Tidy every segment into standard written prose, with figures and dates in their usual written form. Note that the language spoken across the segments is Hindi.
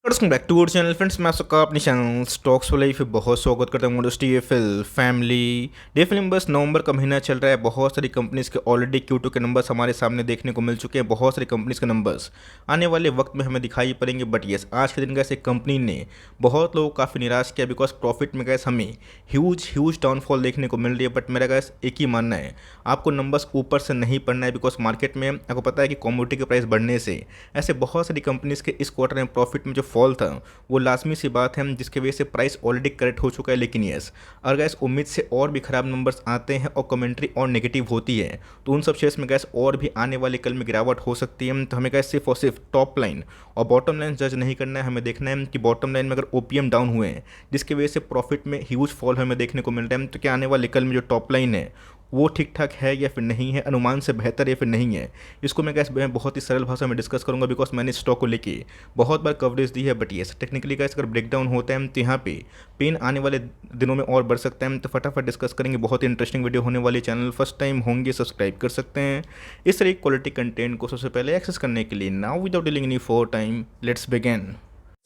Welcome back to our channel friends. मैं आप सबका अपने चैनल स्टॉक्स वाले फिर बहुत स्वागत करता हूँ। टीएफएल फैमिली डेफिनेटली नंबर्स नवंबर का महीना चल रहा है। बहुत सारी कंपनीज के ऑलरेडी Q2 के नंबर्स हमारे सामने देखने को मिल चुके हैं। बहुत सारी कंपनीज के नंबर्स आने वाले वक्त में हमें दिखाई पड़ेंगे। बट येस, आज के दिन गैस एक कंपनी ने बहुत लोगों को काफ़ी निराश किया बिकॉज प्रॉफिट में गैस हमें ह्यूज डाउनफॉल देखने को मिल रही है। बट मेरा गैस एक ही मानना है, आपको नंबर्स ऊपर से नहीं पढ़ना है बिकॉज मार्केट में आपको पता है कि कमोडिटी के प्राइस बढ़ने से ऐसे बहुत सारी कंपनीज के इस क्वार्टर में प्रॉफिट में जो फॉल था वो लाजमी सी बात है जिसकी वजह से प्राइस ऑलरेडी करेक्ट हो चुका है। लेकिन यस, अगर गैस उम्मीद से और भी ख़राब नंबर्स आते हैं और कमेंट्री और नेगेटिव होती है तो उन सब शेयर्स में गैस और भी आने वाले कल में गिरावट हो सकती है। तो हमें गैस सिर्फ और सिर्फ टॉप लाइन और बॉटम लाइन जज नहीं करना है। हमें देखना है कि बॉटम लाइन में अगर ओपीएम डाउन हुए हैं जिसकी वजह से प्रॉफिट में ह्यूज फॉल हमें देखने को मिल रहा है, तो क्या आने वाले कल में जो टॉप लाइन है वो ठीक ठाक है या फिर नहीं है, अनुमान से बेहतर या फिर नहीं है। इसको मैं गैस बहुत ही सरल भाषा में डिस्कस करूंगा बिकॉज मैंने स्टॉक को लेके बहुत बार कवरेज दी है। बट ये टेक्निकली गैस अगर ब्रेकडाउन होता है तो यहाँ पे पेन आने वाले दिनों में और बढ़ सकता है। तो फटाफट डिस्कस करेंगे। बहुत ही इंटरेस्टिंग वीडियो होने वाली। चैनल फर्स्ट टाइम होंगे सब्सक्राइब कर सकते हैं इस तरह क्वालिटी कंटेंट को सबसे पहले एक्सेस करने के लिए। Now without dealing any for time let's begin.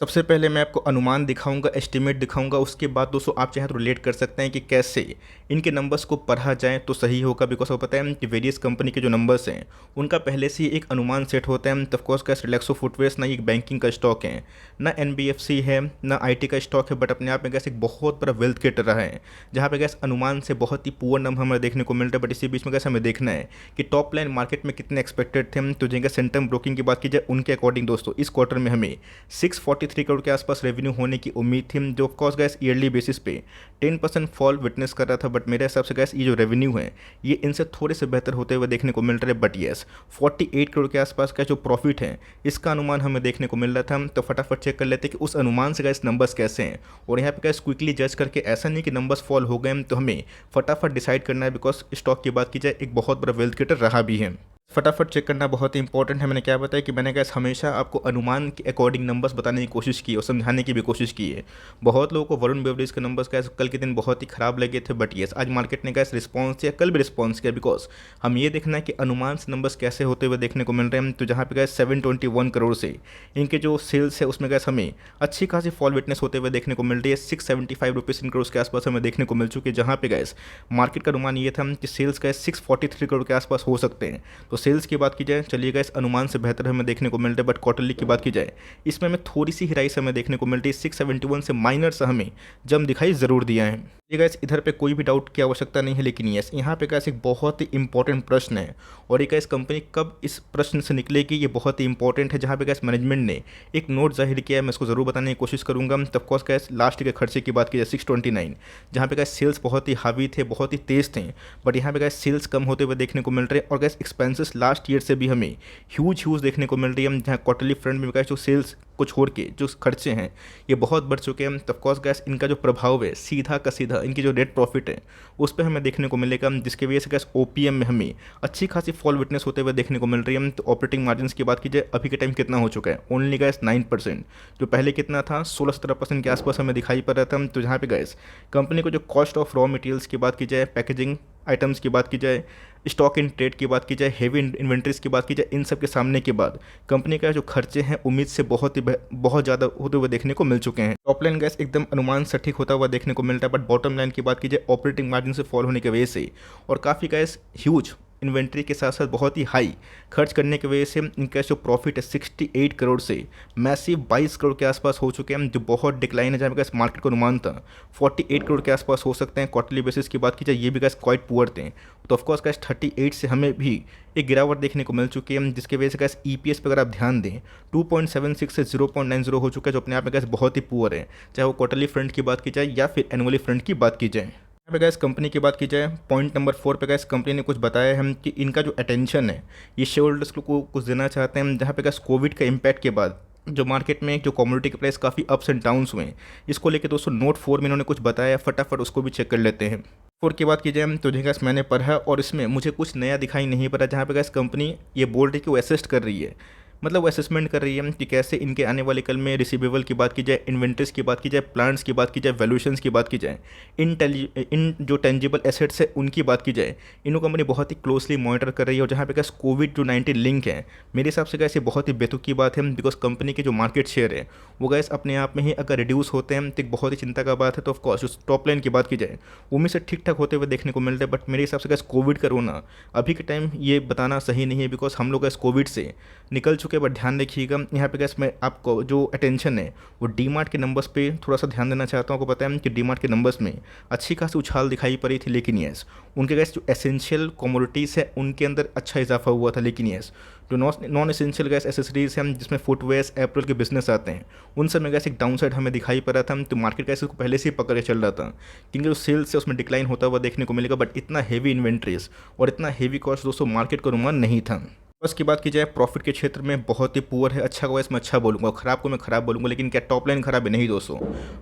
सबसे पहले मैं आपको अनुमान दिखाऊंगा, एस्टिमेट दिखाऊंगा। उसके बाद दोस्तों आप चाहें तो रिलेट कर सकते हैं कि कैसे इनके नंबर्स को पढ़ा जाए तो सही होगा। बिकॉज आपको पता है कि वेरियस कंपनी के जो नंबर्स हैं उनका पहले से ही एक अनुमान सेट होता है। ऑफकोर्स का रिलैक्सो फुटवेयर्स ना एक बैंकिंग का स्टॉक है, ना एनबीएफसी है, ना आईटी का स्टॉक है, बट अपने आप में गैस एक बहुत बड़ा वेल्थ क्रिएटर रहा है जहाँ पे गैस अनुमान से बहुत ही पुअर नंबर हमें देखने को मिल रहा है। बट इसी बीच में गैस हमें देखना है कि टॉप लाइन मार्केट में कितने एक्सपेक्टेड थे। तो जिनका सेंटम ब्रोकिंग की बात की जाए उनके अकॉर्डिंग दोस्तों इस क्वार्टर में हमें 643 करोड़ के आसपास रेवेन्यू होने की उम्मीद थी, जो ऑफकोर्स गैस ईयरली बेसिस पे 10% फॉल विटनेस कर रहा था। बट मेरे हिसाब से गैस ये जो रेवेन्यू है ये इनसे थोड़े से बेहतर होते हुए देखने को मिल रहा है। बट येस, 48 करोड़ के आसपास का जो प्रॉफिट है इसका अनुमान हमें देखने को मिल रहा था। तो फटाफट चेक कर लेते हैं कि उस अनुमान से गैस नंबर्स कैसे हैं। और यहाँ पे गैस क्विकली जज करके ऐसा नहीं कि नंबर्स फॉल हो गए तो हमें फटाफट डिसाइड करना है बिकॉज स्टॉक की बात की जाए एक बहुत बड़ा वेल्थ क्रिएटर रहा भी है। फटाफट चेक करना बहुत ही इंपॉर्टेंट है। मैंने क्या बताया कि मैंने गैस हमेशा आपको अनुमान के अकॉर्डिंग नंबर्स बताने की कोशिश की और समझाने की भी कोशिश की है। बहुत लोगों को वरुण बेवरेज के नंबर्स गैस कल के दिन बहुत ही खराब लगे थे। बट येस, आज मार्केट ने गैस रिस्पॉन्स किया, कल भी रिस्पॉन्स किया बिकॉज हम ये देखना है कि अनुमान से नंबर्स कैसे होते हुए देखने को मिल रहे हैं। तो जहाँ पे गैस 721 करोड़ से इनके जो सेल्स है उसमें गैस हमें अच्छी खासी फॉल विटनेस होते हुए देखने को मिल रही है। 675 रुपीज़ इन करोड़ के आसपास हमें देखने को मिल चुकी है, जहाँ पे गैस मार्केट का अनुमान ये था कि सेल्स गैस 643 करोड़ के आसपास हो सकते हैं। तो सेल्स की बात की जाए चलिएगा इस अनुमान से बेहतर हमें देखने को मिल रहा है। बट क्वार्टरली की बात की जाए इसमें हमें थोड़ी सी हिराइस हमें देखने को मिल रही है। 671 से माइनर से हमें जम दिखाई ज़रूर दिया है। ये गैस इधर पे कोई भी डाउट की आवश्यकता नहीं है। लेकिन यस, यहाँ पे गैस एक बहुत ही इंपॉर्टेंट प्रश्न है और एक गैस कंपनी कब इस प्रश्न से निकलेगी ये बहुत ही इंपॉर्टेंट है। जहाँ पे गैस मैनेजमेंट ने एक नोट जाहिर किया है, मैं इसको ज़रूर बताने की कोशिश करूँगा। तो ऑफकोर्स गैस लास्ट के खर्चे की बात की जाए 629, जहाँ पे गैस सेल्स बहुत ही हावी थे, बहुत ही तेज़ थे। बट यहाँ पे गैस सेल्स कम होते हुए देखने को मिल रहे हैं और गैस एक्सपेंसेस लास्ट ईयर से भी हमें ह्यूज देखने को मिल रही है। जहाँ क्वार्टरली फ्रंट में गैस जो सेल्स को छोड़ के जो खर्चे हैं ये बहुत बढ़ चुके हैं। तो ऑफकोर्स गैस इनका जो प्रभाव है सीधा का सीधा इनकी जो नेट प्रॉफिट है उस पर हमें देखने को मिलेगा, जिसकी वजह से गैस ओपीएम में हमें अच्छी खासी फॉल विटनेस होते हुए देखने को मिल रही है। तो ऑपरेटिंग मार्जिन की बात की जाए अभी के टाइम कितना हो चुका है, ओनली गैस 9%, जो पहले कितना था 16-17% के आसपास हमें दिखाई पड़ रहा था। तो जहाँ पे गैस कंपनी को जो कॉस्ट ऑफ रॉ मटेरियल्स की बात की जाए, पैकेजिंग आइटम्स की बात की जाए, स्टॉक इन ट्रेड की बात की जाए, हेवी इन्वेंट्रीज की बात की जाए, इन सब के सामने के बाद कंपनी का जो खर्चे हैं उम्मीद से बहुत ज़्यादा होते हुए देखने को मिल चुके हैं। टॉप लाइन गैस एकदम अनुमान सटीक होता हुआ देखने को मिल रहा है। बट बॉटम लाइन की बात की जाए ऑपरेटिंग मार्जिन से फॉल होने की वजह से और काफ़ी गैस ह्यूज इन्वेंट्री के साथ साथ बहुत ही हाई खर्च करने की वजह से इनका जो प्रॉफिट है 68 करोड़ से मैसिव 22 करोड़ के आसपास हो चुके हैं, जो बहुत डिक्लाइन है। जहाँ पे मार्केट को अनुमान था 48 करोड़ के आसपास हो सकते हैं। क्वार्टरली बेसिस की बात की जाए ये भी गैस क्वाइट पुअर थे। तो ऑफकोर्स गैस 38 से हमें भी एक गिरावट देखने को मिल चुकी है, जिसकी वजह से गैस ईपीएस पर अगर आप ध्यान दें 2.76 से 0.90 हो चुका है, जो अपने आप में गैस बहुत ही पुअर है, चाहे वो क्वार्टरली फ्रंट की बात की जाए या फिर एनुअली फ्रंट की बात की जाए। यहाँ पे गैस कंपनी की बात की जाए पॉइंट नंबर 4 पे गैस कंपनी ने कुछ बताया है कि इनका जो अटेंशन है ये शेयर होल्डर्स को कुछ देना चाहते हैं। जहाँ पे गैस कोविड के इम्पैक्ट के बाद जो मार्केट में जो कमोडिटी के प्राइस काफ़ी अप्स एंड डाउन्स हुए हैं, इसको लेकर दोस्तों नोट 4 में इन्होंने कुछ बताया, फटाफट उसको भी चेक कर लेते हैं। 4 की बात की जाए तो जी गैस मैंने पढ़ा और इसमें मुझे कुछ नया दिखाई नहीं पड़ा। जहाँ पे गैस कंपनी ये बोल रही है कि वो असिस्ट कर रही है मतलब वो असेसमेंट कर रही है कि कैसे इनके आने वाले कल में रिसीवेबल की बात की जाए, इन्वेंट्रीज की बात की जाए, प्लांट्स की बात की जाए, वैल्यूएशंस की बात की जाए, इन जो टेंजिबल एसेट्स है उनकी बात की जाए, इनको कंपनी बहुत ही क्लोजली मॉनिटर कर रही है। और जहाँ पे कैसे कोविड जो 19 लिंक है, मेरे हिसाब से कैसे बहुत ही बेतुकी बात है, बिकॉज कंपनी के जो मार्केट शेयर है वो गैस अपने आप में ही अगर रिड्यूस होते हैं तो एक बहुत ही चिंता का बात है। तो ऑफकोर्स जो टॉप लाइन की बात की जाए उम्मीद से ठीक ठाक होते हुए देखने को मिल रहा है, बट मेरे हिसाब से गैस कोविड का रोना अभी के टाइम ये बताना सही नहीं है, बिकॉज हम लोग गैस कोविड से निकल चुके हैं। बट ध्यान रखिएगा यहाँ पे गैस मैं आपको जो अटेंशन है वो डी मार्ट के नंबर्स पे थोड़ा सा ध्यान देना चाहता हूँ। आपको पता है कि डी मार्ट के नंबर्स में अच्छी खासी उछाल दिखाई पड़ी थी, लेकिन यस उनके गैस जो एसेंशियल कमोडिटीज़ है उनके अंदर अच्छा इजाफा हुआ था। लेकिन यस जो नॉन एसेंशियल गैस एसेसरीज हैं जिसमें फुटवेयर्स एप्पल के बिजनेस आते हैं उन सब में गैस एक डाउन साइड हमें दिखाई पड़ रहा था। तो मार्केट गैस को पहले से ही पकड़ के चल रहा था, क्योंकि जो सेल्स है उसमें डिक्लाइन होता हुआ देखने को मिलेगा। बट इतना हेवी इन्वेंट्रीज और इतना हेवी कॉस्ट दोस्तों मार्केट का अनुमान नहीं था। बस की बात की जाए प्रॉफिट के क्षेत्र में बहुत ही पुअर है। अच्छा को इसमें अच्छा बोलूँगा, खराब को मैं खराब बोलूँगा, लेकिन क्या टॉप लाइन खराब है? नहीं दोस्तों,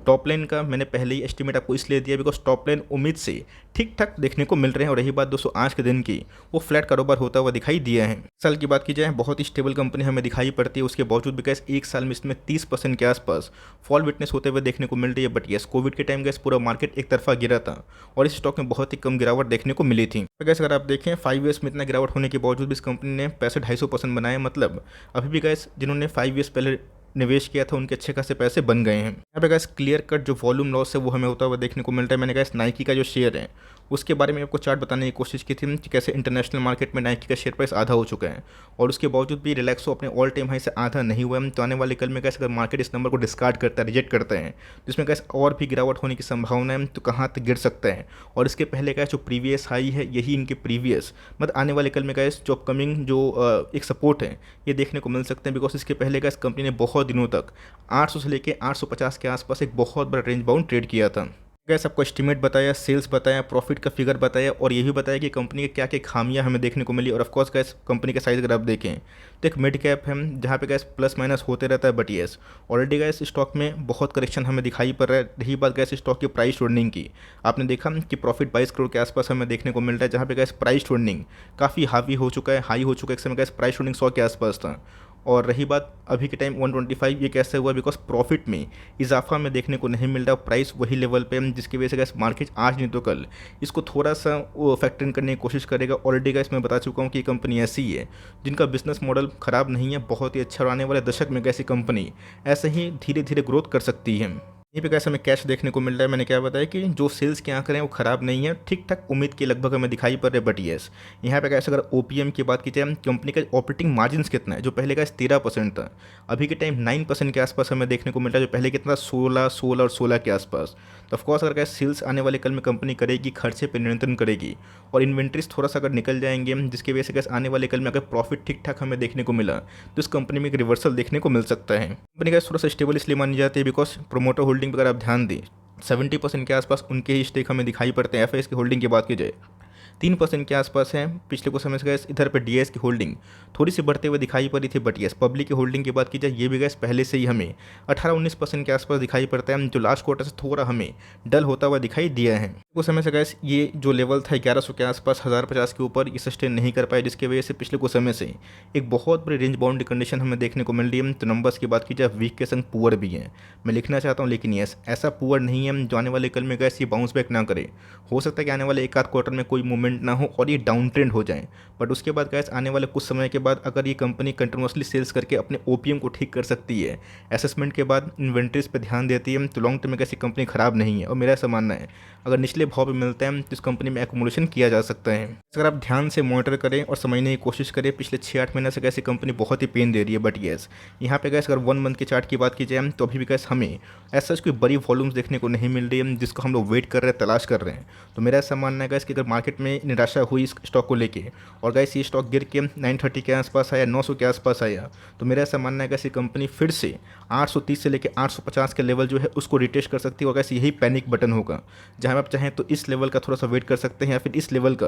टॉप लाइन का मैंने पहले ही एस्टिमेट आपको इसलिए दिया बिकॉज टॉप लाइन उम्मीद से ठीक ठाक देखने को मिल रहे हैं। और रही बात दोस्तों आज के दिन की, वो फ्लैट कारोबार होता हुआ दिखाई दिया है। साल की बात की जाए बहुत ही स्टेबल कंपनी हमें दिखाई पड़ती है, उसके बावजूद भी गैस एक साल में इसमें 30% के आसपास फॉल विटनेस होते हुए देखने को मिल रही है। बट यस कोविड के टाइम गैस पूरा मार्केट एक तरफा गिरा था और इस स्टॉक में बहुत ही कम गिरावट देखने को मिली थी। तो गैस अगर आप देखें 5 ईयर्स में इतना गिरावट होने के बावजूद भी इस कंपनी ने 65-250% बनाए। मतलब अभी भी गैस जिन्होंने 5 ईयर्स पहले निवेश किया था उनके अच्छे खासे पैसे बन गए हैं। यहाँ पे गैस क्लियर कट जो वॉल्यूम लॉस है वो हमें होता हुआ देखने को मिलता है। मैंने गैस नाइकी का जो शेयर है उसके बारे में आपको चार्ट बताने की कोशिश की थी कि कैसे इंटरनेशनल मार्केट में नाइकी का शेयर प्राइस आधा हो चुका है और उसके बावजूद भी रिलैक्सो अपने ऑल टाइम हाई से आधा नहीं हुआ है। तो आने वाले कल में गैस अगर मार्केट इस नंबर को डिस्कार्ड करता है, रिजेक्ट करता है, तो इसमें गैस और भी गिरावट होने की संभावना है। तो कहाँ तक गिर सकता है? और इसके पहले गैस जो प्रीवियस हाई है यही इनके प्रीवियस मतलब आने वाले कल में गैस जो अपकमिंग जो एक सपोर्ट है ये देखने को मिल सकते हैं। बिकॉज इसके पहले गैस कंपनी ने बहुत दिनों तक 800 से लेके 850 के आसपास एक बहुत बड़ा रेंज बाउंड ट्रेड किया था। गैस आपको एस्टिमेट बताया, सेल्स बताया, प्रॉफिट का फिगर बताया और ये भी बताया कि कंपनी के क्या क्या खामियां हमें देखने को मिली। और ऑफकोर्स गैस कंपनी का साइज़ अगर आप देखें तो एक मिड कैप है जहाँ पे गैस प्लस माइनस होते रहता है। But yes already gas stock में बहुत करेक्शन हमें दिखाई पड़ रहा है। रही बात गैस स्टॉक की प्राइस अर्निंग की, आपने देखा कि प्रॉफिट 22 करोड़ के आसपास हमें देखने को मिल रहा है, जहाँ पे गैस प्राइस अर्निंग काफ़ी हावी हो चुका है, हाई हो चुका है। एक समय गैस प्राइस अर्निंग 100 के आसपास था। और रही बात अभी के टाइम 125, ये कैसे हुआ? बिकॉज प्रॉफिट में इजाफा में देखने को नहीं मिल रहा, प्राइस वही लेवल पे है, जिसकी वजह से गैस मार्केट आज नहीं तो कल इसको थोड़ा सा वो फैक्टर इन करने की कोशिश करेगा। ऑलरेडी गैस मैं बता चुका हूँ कि ये कंपनी ऐसी है जिनका बिजनेस मॉडल ख़राब नहीं है, बहुत ही अच्छा, और आने वाले दशक में कैसी कंपनी ऐसे ही धीरे धीरे ग्रोथ कर सकती है। यहीं पे कैसे हमें कैश देखने को मिल रहा है। मैंने क्या बताया कि जो सेल्स के आंकड़े हैं वो खराब नहीं है, ठीक ठाक उम्मीद के लगभग हमें दिखाई पड़ रहे हैं। बट येस यहाँ पे कैसे अगर ओपीएम की बात की जाए, कंपनी का ऑपरेटिंग मार्जिन कितना है, जो पहले का 13% था अभी के टाइम 9% के आसपास हमें देखने को मिल रहा है, जो पहले कितना 16 और 16 के आसपास। तो ऑफकोर्स अगर कैसे सेल्स आने वाले कल में कंपनी करेगी, खर्चे पर नियंत्रण करेगी और इन्वेंट्रीज थोड़ा सा अगर निकल जाएंगे, जिसकी वजह से कैसे आने वाले कल में अगर प्रॉफिट ठीक ठाक हमें देखने को मिला तो इस कंपनी में एक रिवर्सल देखने को मिल सकता है। कंपनी का थोड़ा सा स्टेबल इसलिए मानी जाती है बिकॉज प्रोमोटर होल्डिंग पर अगर आप ध्यान दें 70% के आसपास उनके ही स्टेक हमें दिखाई पड़ते हैं। एफआईएस की होल्डिंग की बात की जाए 3% के आसपास है। पिछले कुछ समय से गैस इधर पर डीएस की होल्डिंग थोड़ी सी बढ़ते हुए दिखाई पड़ी थी। बट यस पब्लिक की होल्डिंग की बात की जाए ये भी गैस पहले से ही हमें 18-19% के आसपास दिखाई पड़ता है, जो लास्ट क्वार्टर से थोड़ा हमें डल होता हुआ दिखाई दिया है। कुछ समय से गैस ये जो लेवल था 1100 के आसपास 1050 के ऊपर ये सस्टेन नहीं कर पाए, जिसकी वजह से पिछले कुछ समय से एक बहुत बड़ी रेंज बाउंड कंडीशन हमें देखने को मिल रही है। तो नंबर्स की बात की जाए वीक के संग पुअर भी है, मैं लिखना चाहता हूँ, लेकिन यस ऐसा पुअर नहीं है जो आने वाले कल में गैस ये बाउंस बैक ना करे। हो सकता है कि आने वाले एक आध क्वार्टर में कोई मूवमेंट ना हो और ये डाउन ट्रेंड हो जाए। बट उसके बाद गैस आने वाले कुछ समय के बाद अगर ये कंपनी कंटिन्यूसली सेल्स करके अपने ओपीएम को ठीक कर सकती है, असेसमेंट के बाद इन्वेंट्रीज पे ध्यान देती है, तो लॉन्ग टर्म में कैसी कंपनी खराब नहीं है। और मेरा ऐसा मानना है अगर निचले भाव पे मिलता है तो इस कंपनी में एक्मुलेशन किया जा सकता है। अगर आप ध्यान से मॉनिटर करें और समझने की कोशिश करें पिछले 6-8 महीने से कैसी कंपनी बहुत ही पेन दे रही है। बट येस यहाँ पे गैस अगर 1 मंथ के चार्ट की बात की जाए तो अभी भी गैस हमें ऐसा कोई बड़ी वॉल्यूम्स देखने को नहीं मिल रही है जिसको हम लोग वेट कर रहे हैं, तलाश कर रहे हैं। तो मेरा ऐसा मानना है गैस कि अगर मार्केट में निराशा हुई इस स्टॉक को लेके और गैस ये स्टॉक गिर के 930 के आसपास आया, 900 के आसपास आया, तो मेरा ऐसा मानना है गैस ये कंपनी फिर से 830 से लेकर 850 के लेवल जो है उसको रिटेस्ट कर सकती है। और गैस यही पैनिक बटन होगा जहाँ आप चाहें तो इस लेवल का थोड़ा सा वेट कर सकते हैं या फिर इस लेवल का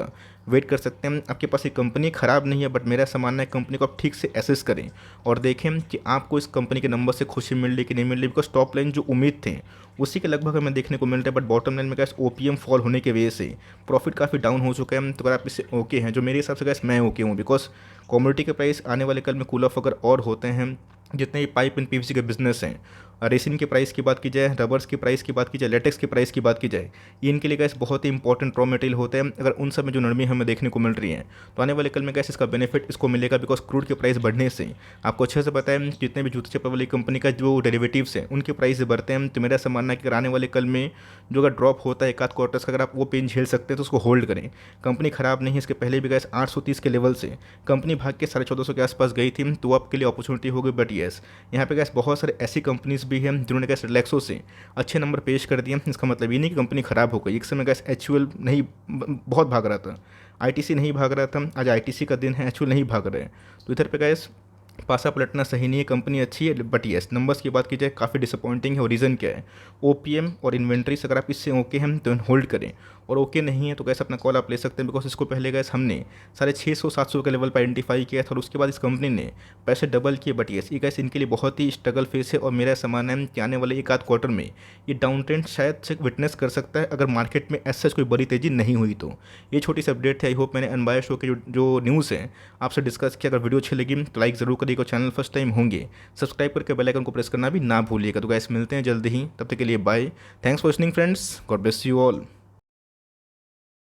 वेट कर सकते हैं। आपके पास ये कंपनी खराब नहीं है, बट मेरा ऐसा मानना है कंपनी को आप ठीक से एसेस करें और देखें कि आपको इस कंपनी के नंबर से खुशी मिल रही कि नहीं मिल रही। बिकॉज टॉप लाइन जो उम्मीद थे उसी के लगभग हमें देखने को मिल रहा है, बट बॉटम लाइन में गैस ओपीएम फॉल होने की वजह से प्रॉफिट काफ़ी डाउन हो चुका है। तो अगर आप इससे ओके हैं, जो मेरे हिसाब से गैस मैं ओके हूँ, बिकॉज कमोडिटी के प्राइस आने वाले कल में कूल ऑफ अगर और होते हैं, जितने भी पाइप एंड पीवीसी के बिजनेस हैं, रेसिन के प्राइस की बात की जाए, रबर्स की प्राइस की बात की जाए, लेटेक्स की प्राइस की बात की जाए, ये इनके लिए गैस बहुत ही इंपॉर्टेंट रॉ मटेरियल होते हैं। अगर उन सब में जो नरमी हमें देखने को मिल रही है, तो आने वाले कल में गैस इसका बेनिफिट इसको मिलेगा, बिकॉज क्रूड के प्राइस बढ़ने से आपको अच्छे से पता है जितने भी जूते चप्पल वाली कंपनी का जो डेरिवेटिव्स हैं उनके प्राइस बढ़ते हैं। तो मेरा ऐसा मानना है कि अगर आने वाले कल में जो अगर ड्रॉप होता है एक आध क्वार्टर्स का, अगर आप वो पेन झेल सकते हैं तो उसको होल्ड करें। कंपनी खराब नहीं है, इसके पहले भी गैस 830 के लेवल से कंपनी भाग के 1450 के आसपास गई थी, तो आपके लिए अपॉर्चुनिटी होगी। बट येस, यहाँ पे गैस बहुत सारे ऐसी कंपनीज भी हैं जिन्होंने गैस रिलैक्सो से अच्छे नंबर पेश कर दिए। इसका मतलब ये नहीं कि कंपनी खराब हो गई। एक समय गैस एचयूएल नहीं बहुत भाग रहा था, आईटीसी नहीं भाग रहा था, आज आईटीसी का दिन है, एचयूएल नहीं भाग रहे हैं। तो इधर पे गैस पासा पलटना सही नहीं है, कंपनी अच्छी है। बट येस, नंबर्स की बात की जाए काफ़ी डिसअपॉइंटिंग है। और रीज़न क्या है? ओपीएम और इन्वेंट्री से अगर आप इससे ओके हैं तो होल्ड करें, और ओके नहीं है तो गैस अपना कॉल आप ले सकते हैं, बिकॉज इसको पहले गैस हमने 650-700 के लेवल पर आइडेंटिफाई किया था, और उसके बाद इस कंपनी ने पैसे डबल किए। बट येस, ये गैस इनके लिए बहुत ही स्ट्रगल फेस है, और मेरा समान है कि आने वाले एक आध क्वार्टर में ये डाउन ट्रेंड शायद से विटनेस कर सकता है, अगर मार्केट में ऐसा कोई बड़ी तेज़ी नहीं हुई तो। ये छोटी सी अपडेट है। आई होप मैंने अनबायस्ड होकर जो न्यूज़ है आपसे डिस्कस किया। अगर वीडियो अच्छी लगी तो लाइक ज़रूर करिएगा, चैनल फर्स्ट टाइम होंगे सब्सक्राइब करके बेल आइकन को प्रेस करना भी ना भूलिएगा। तो गैस मिलते हैं जल्दी ही, तब तक के लिए bye. Thanks for listening friends, God bless you all.